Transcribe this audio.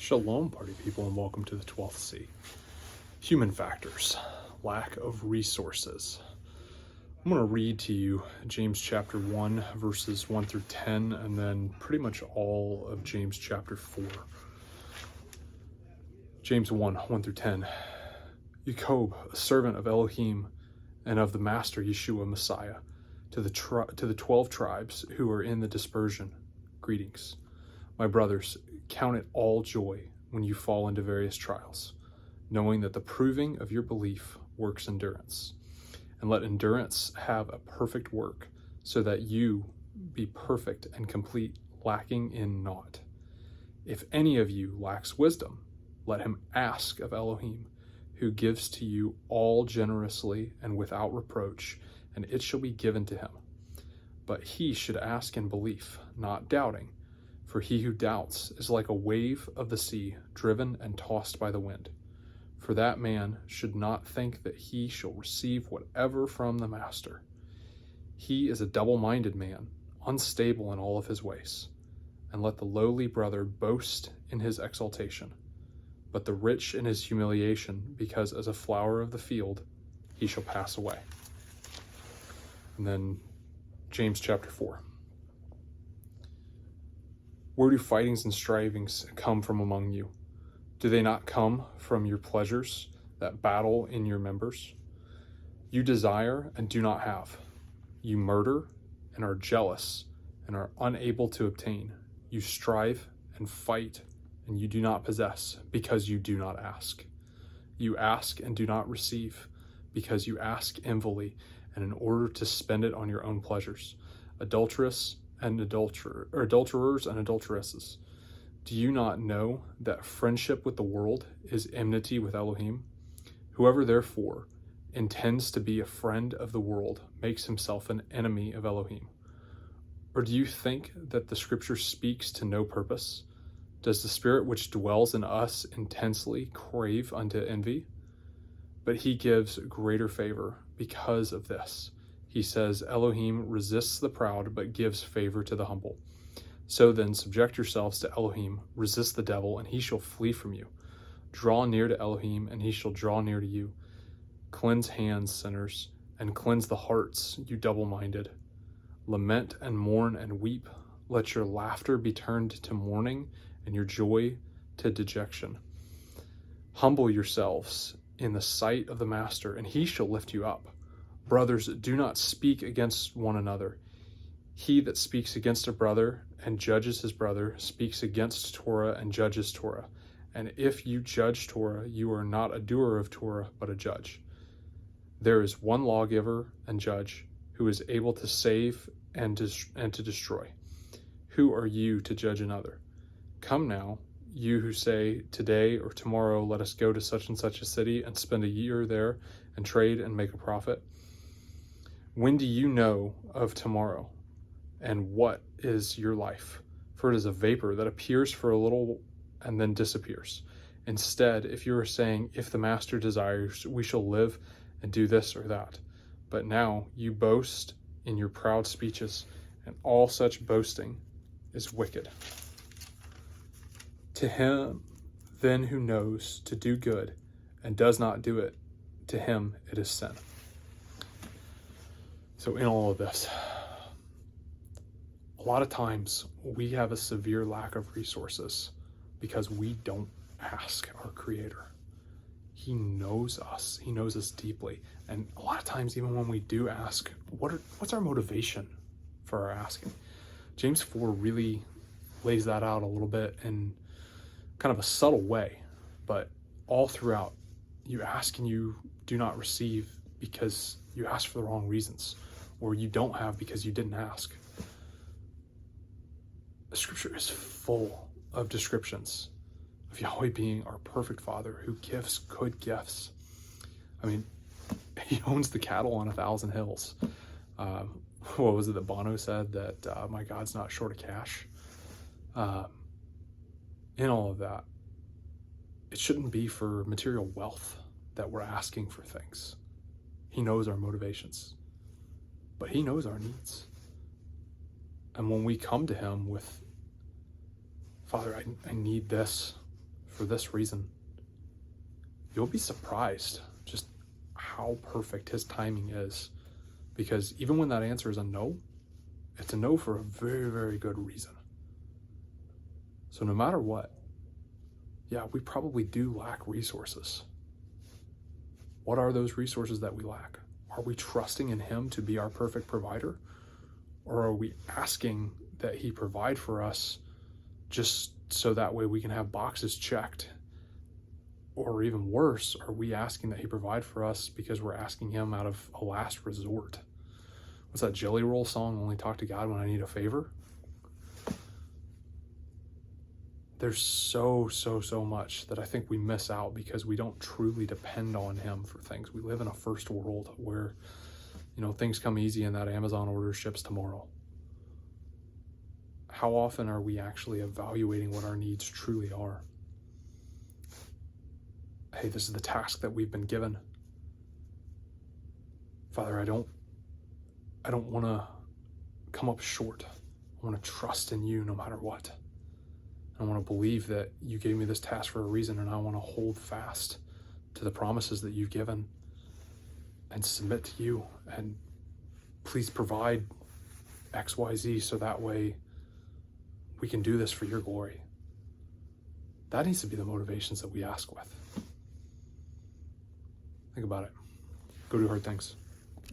Shalom, party people, and welcome to the 12th C. Human factors, lack of resources. I'm going to read to you James chapter 1, verses 1 through 10, and then pretty much all of James chapter 4. James 1, 1 through 10. Aqob, a servant of Elohim and of the Master Yeshua Messiah, to the 12 tribes who are in the dispersion, greetings. My brothers, count it all joy when you fall into various trials, knowing that the proving of your belief works endurance. And let endurance have a perfect work, so that you be perfect and complete, lacking in naught. If any of you lacks wisdom, let him ask of Elohim, who gives to you all generously and without reproach, and it shall be given to him. But he should ask in belief, not doubting. For he who doubts is like a wave of the sea, driven and tossed by the wind. For that man should not think that he shall receive whatever from the master. He is a double-minded man, unstable in all of his ways. And let the lowly brother boast in his exaltation, but the rich in his humiliation, because as a flower of the field he shall pass away. And then James chapter 4. Where do fightings and strivings come from among you? Do they not come from your pleasures that battle in your members? You desire and do not have. You murder and are jealous and are unable to obtain. You strive and fight and you do not possess, because you do not ask. You ask and do not receive, because you ask envily and in order to spend it on your own pleasures. Adulterers and adulteresses. Do you not know that friendship with the world is enmity with Elohim? Whoever therefore intends to be a friend of the world makes himself an enemy of Elohim. Or do you think that the scripture speaks to no purpose? Does the spirit which dwells in us intensely crave unto envy? But he gives greater favor because of this. He says, Elohim resists the proud, but gives favor to the humble. So then, subject yourselves to Elohim, resist the devil, and he shall flee from you. Draw near to Elohim, and he shall draw near to you. Cleanse hands, sinners, and cleanse the hearts, you double-minded. Lament and mourn and weep. Let your laughter be turned to mourning, and your joy to dejection. Humble yourselves in the sight of the Master, and he shall lift you up. Brothers, do not speak against one another. He that speaks against a brother and judges his brother speaks against Torah and judges Torah. And if you judge Torah, you are not a doer of Torah, but a judge. There is one lawgiver and judge who is able to save and to destroy. Who are you to judge another? Come now, you who say, today or tomorrow let us go to such and such a city and spend a year there and trade and make a profit. When do you know of tomorrow? And what is your life? For it is a vapor that appears for a little and then disappears. Instead, if you are saying, if the Master desires, we shall live and do this or that. But now you boast in your proud speeches, and all such boasting is wicked. To him then who knows to do good and does not do it, to him it is sin. So in all of this, a lot of times we have a severe lack of resources because we don't ask our Creator. He knows us. He knows us deeply. And a lot of times, even when we do ask, what's our motivation for our asking? James 4 really lays that out a little bit in kind of a subtle way, but all throughout, you ask and you do not receive because you ask for the wrong reasons, or you don't have because you didn't ask. The scripture is full of descriptions of Yahweh being our perfect Father who gives good gifts. I mean, he owns the cattle on 1,000 hills. What was it that Bono said? That my God's not short of cash. In all of that, it shouldn't be for material wealth that we're asking for things. He knows our motivations, but he knows our needs. And when we come to him with, Father, I need this, for this reason. You'll be surprised just how perfect his timing is. Because even when that answer is a no, it's a no for a very, very good reason. So no matter what, yeah, we probably do lack resources. What are those resources that we lack? Are we trusting in him to be our perfect provider? Or are we asking that he provide for us just so that way we can have boxes checked? Or even worse, are we asking that he provide for us because we're asking him out of a last resort? What's that Jelly Roll song, Only Talk to God When I Need a Favor? There's so much that I think we miss out because we don't truly depend on him for things. We live in a first world where, things come easy and that Amazon order ships tomorrow. How often are we actually evaluating what our needs truly are? Hey, this is the task that we've been given. Father, I don't want to come up short. I want to trust in you no matter what. I want to believe that you gave me this task for a reason, and I want to hold fast to the promises that you've given and submit to you. And please provide X, Y, Z so that way we can do this for your glory. That needs to be the motivations that we ask with. Think about it. Go do hard things.